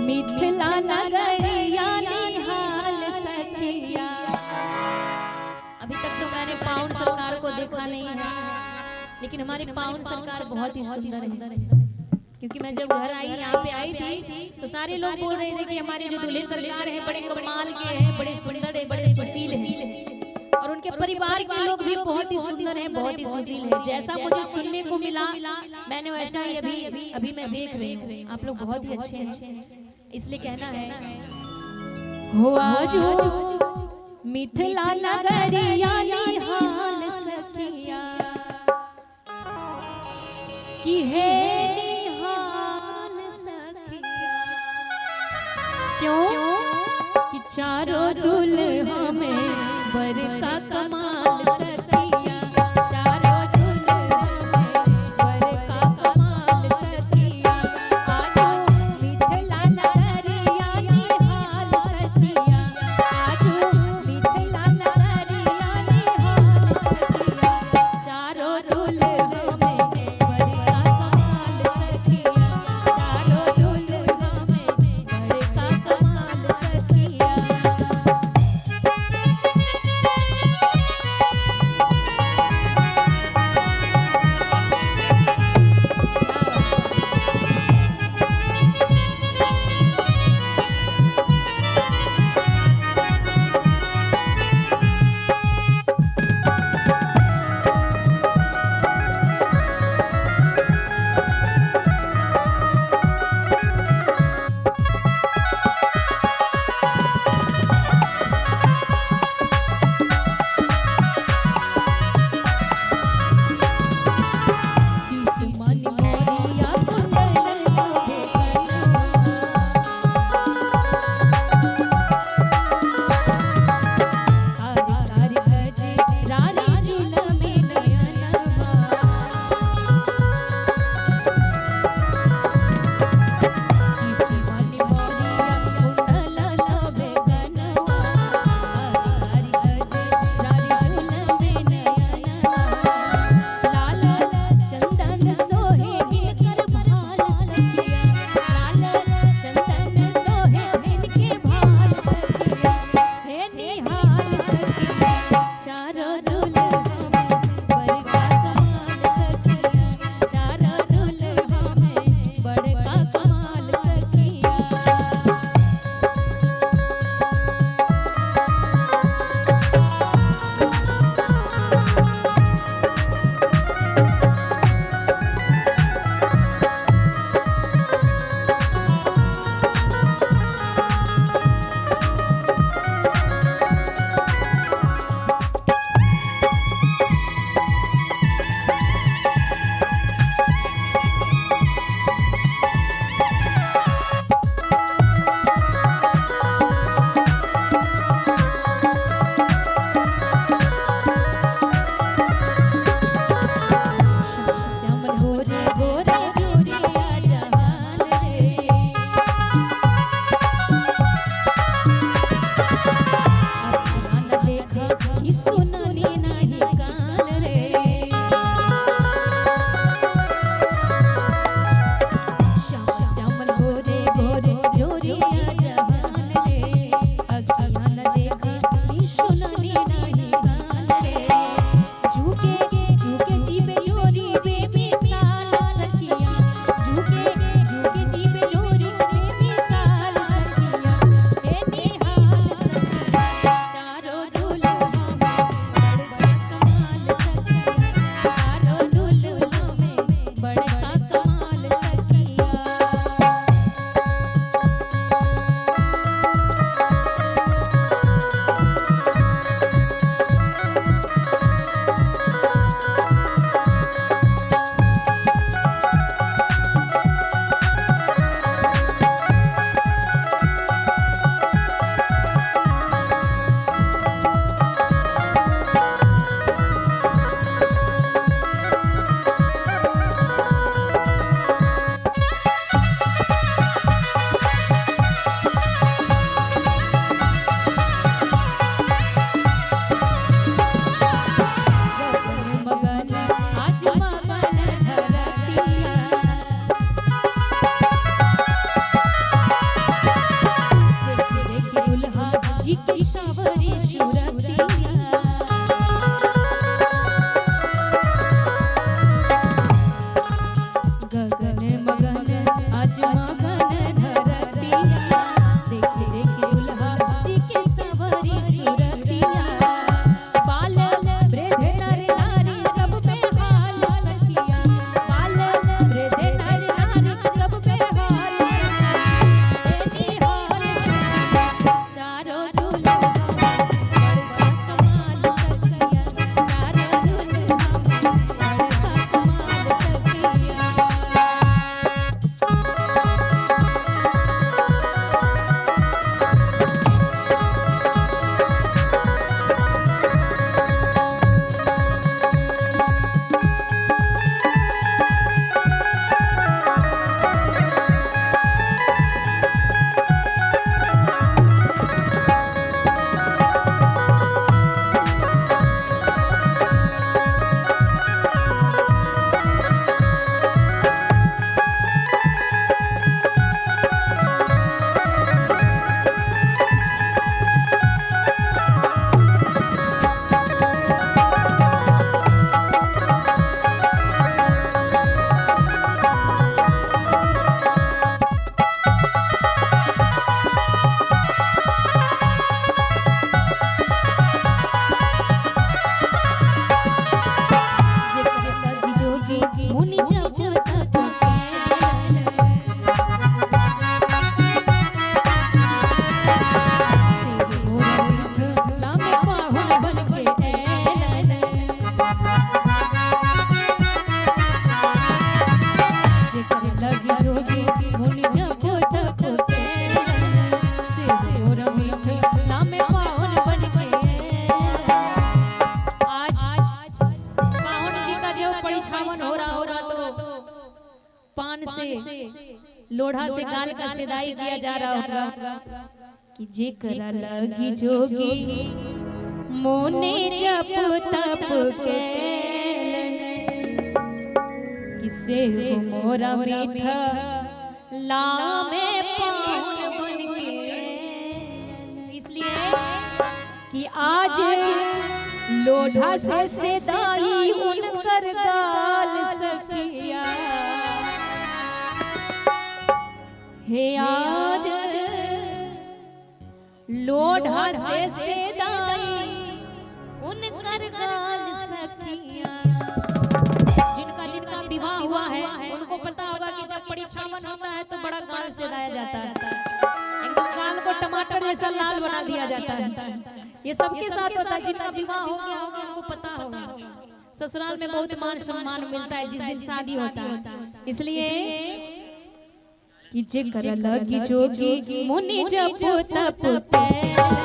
मिथिला नगरिया निहाल सखिया। अभी तक तो मैंने पाउन सरकार को देखा नहीं है, लेकिन हमारी पाउन सरकार बहुत ही सुंदर है। क्योंकि मैं जब घर आई, यहाँ पे आई थी, तो सारे लोग बोल रहे थे कि हमारे जो दूल्हे सरकार है बड़े कमाल के हैं, बड़े सुंदर है, बड़े सुशील हैं, और उनके परिवार के लोग भी बहुत ही सुंदर हैं, बहुत ही सुशील हैं। जैसा मुझे सुनने को मिला मैंने वैसा ही अभी मैं देख रही हूँ। आप लोग बहुत ही अच्छे हैं, इसलिए कहना है हो आजो मिथिला नगरिया निहाल सखिया की है निहाल सखिया। क्यों कि चारों दुल्हा में बर का कमाल सखिया, चारों दुल्हा में बर का कमाल सखिया। आजो मिथिला नगरिया निहाल सखिया, आजो मिथिला नगरिया निहाल सखिया। चारों दुल्हा में बर का कमाल सखिया, चारों दुल्हा में बर का कमाल सखिया। पान से लोढ़ा से गाल का सिदाई किया जा रहा होगा कि जेकरा लगी जोगी मोने जप तप कैलन किसे हो मोरा मीठा लामे पान बन के। इसलिए कि आज लोढ़ा से सिदाई उनकर गाल सखिया हे आज लोढ़ा से सिदाई उनकर गाल सखिया। जिनका जिनका विवाह हुआ है उनको पता होगा कि जब परिछावन होता है तो बड़ा गाल सिदाया जाता है, एकदम गाल को टमाटर जैसा लाल बना दिया जाता है। ये सबके साथ होता है, जिनका विवाह हो गया होगा उनको पता होगा। ससुराल में बहुत मान सम्मान मिलता है जिस दिन शादी होता है। इसलिए कि जेकर लगी जोगी मुनि जप तप कैलन